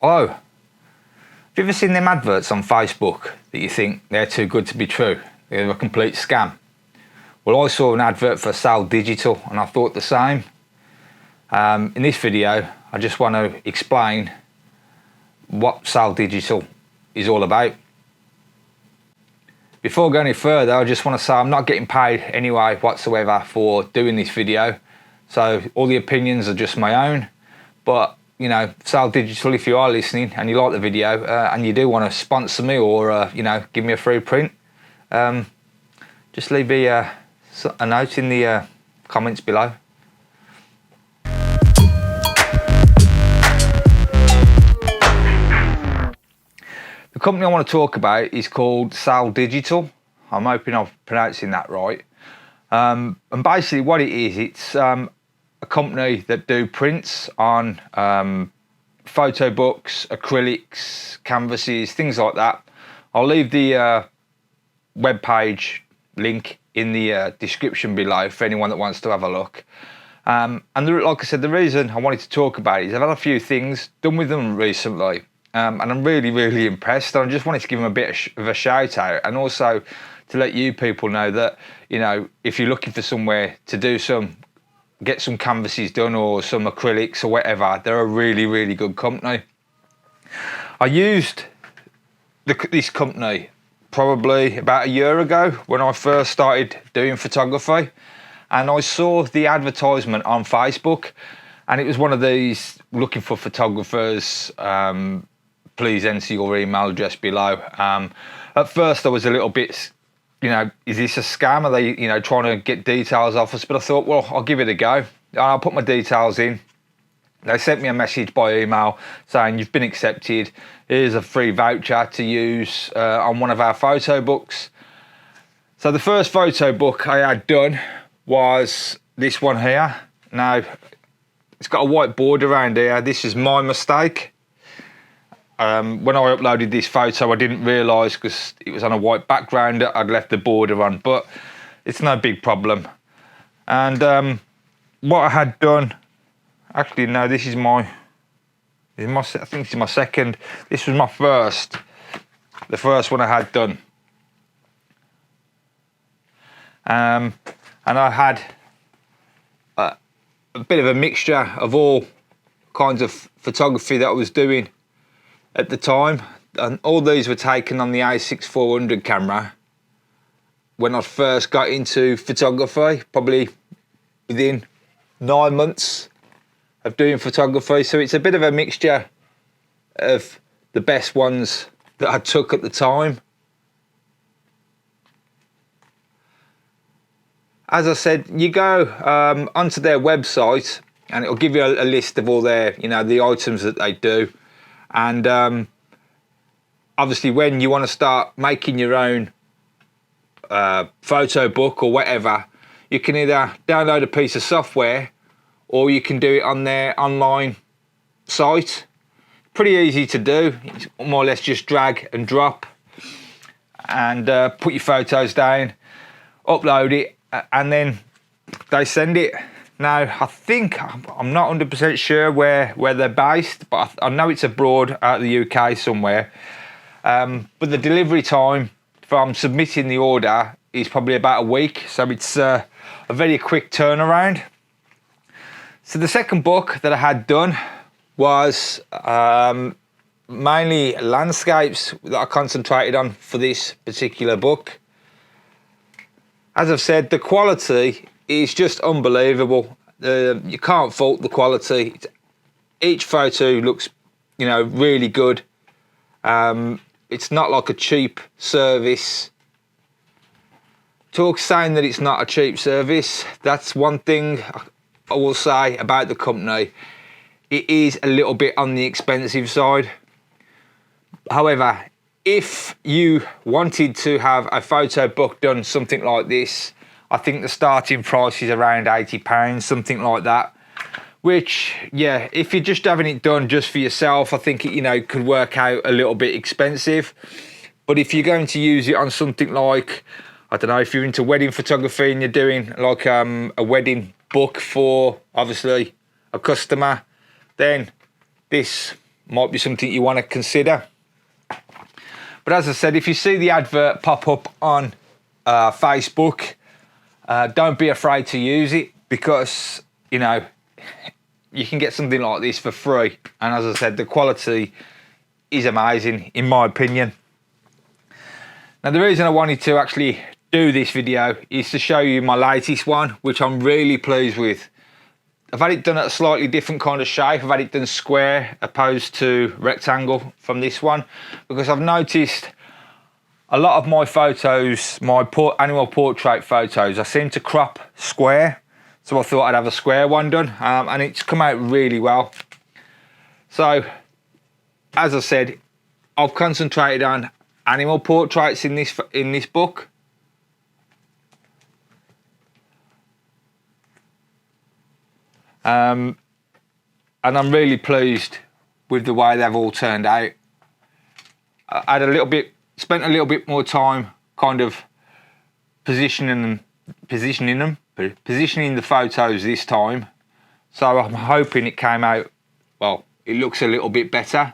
Hello. Have you ever seen them adverts on Facebook that you think they're too good to be true? They're a complete scam. Well, I saw an advert for Saal Digital and I thought the same. In this video, I just want to explain what Saal Digital is all about. Before going any further, I just want to say I'm not getting paid anyway whatsoever for doing this video. So all the opinions are just my own. But you know, Saal Digital, if you are listening and you like the video and you do want to sponsor me or you know, give me a free print, just leave me a note in the comments below. The company I want to talk about is called Saal Digital. I'm hoping I'm pronouncing that right. And basically what it is, it's a company that do prints on photo books, acrylics, canvases, things like that. I'll leave the web page link in the description below for anyone that wants to have a look. And like I said, the reason I wanted to talk about it is I've had a few things done with them recently, and I'm really impressed. And I just wanted to give them a bit of a shout out, and also to let you people know that, you know, if you're looking for somewhere to do get some canvases done or some acrylics or whatever, they're a really good company. I used this company probably about a year ago when I first started doing photography, and I saw the advertisement on Facebook, and it was one of these looking for photographers, please enter your email address below. At first I was a little bit, you know, is this a scam? Are they, you know, trying to get details off us? But I thought, well, I'll give it a go. I'll put my details in. They sent me a message by email saying you've been accepted. Here's a free voucher to use on one of our photo books. So the first photo book I had done was this one here. Now, it's got a white border around here. This is my mistake. When I uploaded this photo, I didn't realise, because it was on a white background, that I'd left the border on, but it's no big problem. And what I had done, actually no, this is my, I think this is my second. This was my first, the first one I had done. And I had a bit of a mixture of all kinds of photography that I was doing at the time, and all these were taken on the A6400 camera when I first got into photography, probably within 9 months of doing photography. So it's a bit of a mixture of the best ones that I took at the time. As I said, you go onto their website and it'll give you a list of all their, you know, the items that they do. And obviously when you want to start making your own photo book or whatever, you can either download a piece of software or you can do it on their online site. Pretty easy to do. It's more or less just drag and drop and put your photos down, upload it, and then they send it. Now, I think, I'm not 100% sure where they're based, but I know it's abroad, out of the UK somewhere. But the delivery time from submitting the order is probably about a week, so it's a very quick turnaround. So the second book that I had done was mainly landscapes that I concentrated on for this particular book. As I've said, the quality is just unbelievable. You can't fault the quality. Each photo looks, you know, really good. It's not like a cheap service. Talk saying that it's not a cheap service, that's one thing I will say about the company. It is a little bit on the expensive side. However, if you wanted to have a photo book done something like this, I think the starting price is around £80, something like that. Which, yeah, if you're just having it done just for yourself, I think it, you know, could work out a little bit expensive. But if you're going to use it on something like, I don't know, if you're into wedding photography and you're doing like a wedding book for obviously a customer, then this might be something you want to consider. But as I said, if you see the advert pop up on Facebook, don't be afraid to use it, because you know you can get something like this for free, and as I said, the quality is amazing in my opinion. Now the reason I wanted to actually do this video is to show you my latest one, which I'm really pleased with. I've had it done at a slightly different kind of shape. I've had it done square opposed to rectangle from this one, because I've noticed a lot of my photos, my animal portrait photos, I seem to crop square. So I thought I'd have a square one done, and it's come out really well. So, as I said, I've concentrated on animal portraits in this book. And I'm really pleased with the way they've all turned out. I had spent a little bit more time kind of positioning the photos this time. So I'm hoping it came out, well, it looks a little bit better,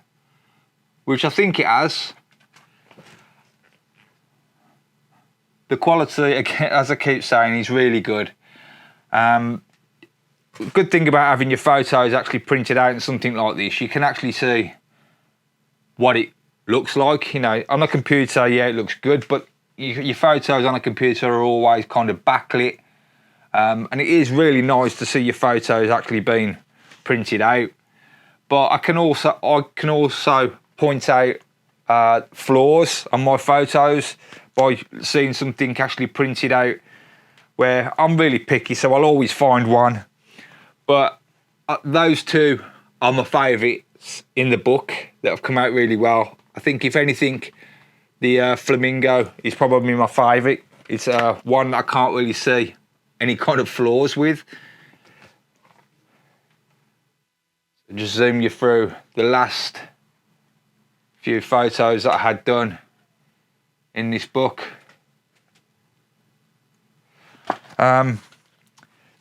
which I think it has. The quality, again, as I keep saying, is really good. Good thing about having your photos actually printed out in something like this, you can actually see what it looks like. You know, on a computer, yeah, it looks good, but your photos on a computer are always kind of backlit, and it is really nice to see your photos actually being printed out. But I can also point out flaws on my photos by seeing something actually printed out, where I'm really picky, so I'll always find one. But those two are my favourites in the book that have come out really well. I think if anything, the flamingo is probably my favourite. It's one that I can't really see any kind of flaws with. So just zoom you through the last few photos that I had done in this book.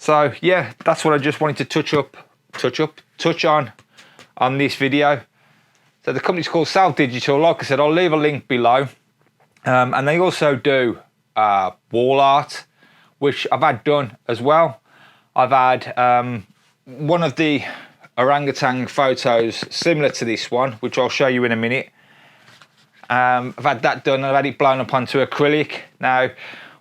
So yeah, that's what I just wanted to touch on this video. So the company's called Saal Digital. Like I said, I'll leave a link below. And they also do wall art, which I've had done as well. I've had one of the orangutan photos similar to this one, which I'll show you in a minute. I've had that done. I've had it blown up onto acrylic. Now,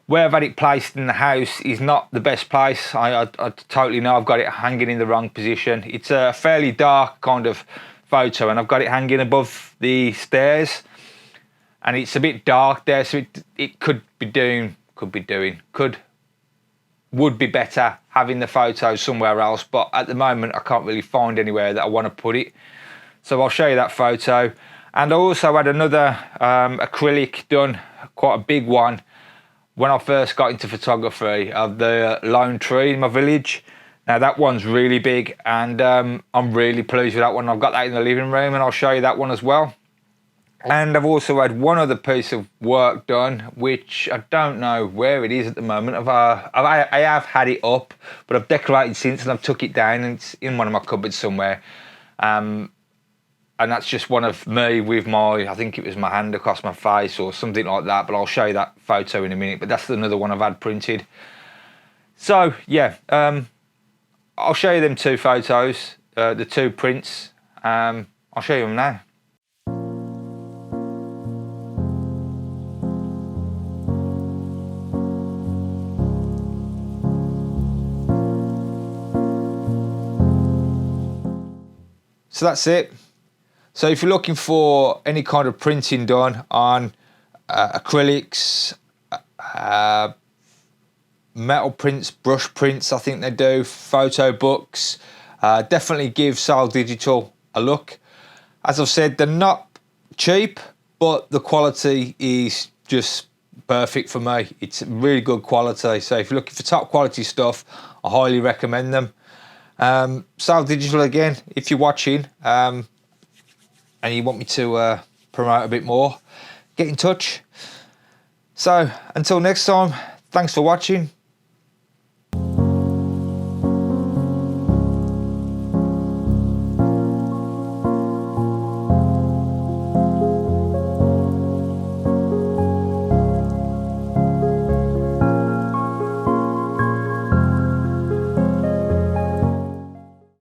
where I've had it placed in the house is not the best place. I totally know I've got it hanging in the wrong position. It's a fairly dark kind of photo, and I've got it hanging above the stairs, and it's a bit dark there, so it would be better having the photo somewhere else, but at the moment I can't really find anywhere that I want to put it. So I'll show you that photo. And I also had another acrylic done, quite a big one, when I first got into photography, of the lone tree in my village. Now that one's really big, and I'm really pleased with that one. I've got that in the living room, and I'll show you that one as well. And I've also had one other piece of work done, which I don't know where it is at the moment. I have had it up, but I've decorated since, and I've took it down, and it's in one of my cupboards somewhere. And that's just one of me with I think it was my hand across my face or something like that, but I'll show you that photo in a minute. But that's another one I've had printed. So yeah, I'll show you them two photos, the two prints. I'll show you them now. So that's it. So if you're looking for any kind of printing done on acrylics, metal prints, brush prints, I think they do, photo books, definitely give Saal Digital a look. As I've said, they're not cheap, but the quality is just perfect for me. It's really good quality. So if you're looking for top quality stuff, I highly recommend them. Saal Digital, again, if you're watching, and you want me to promote a bit more, get in touch. So until next time, thanks for watching.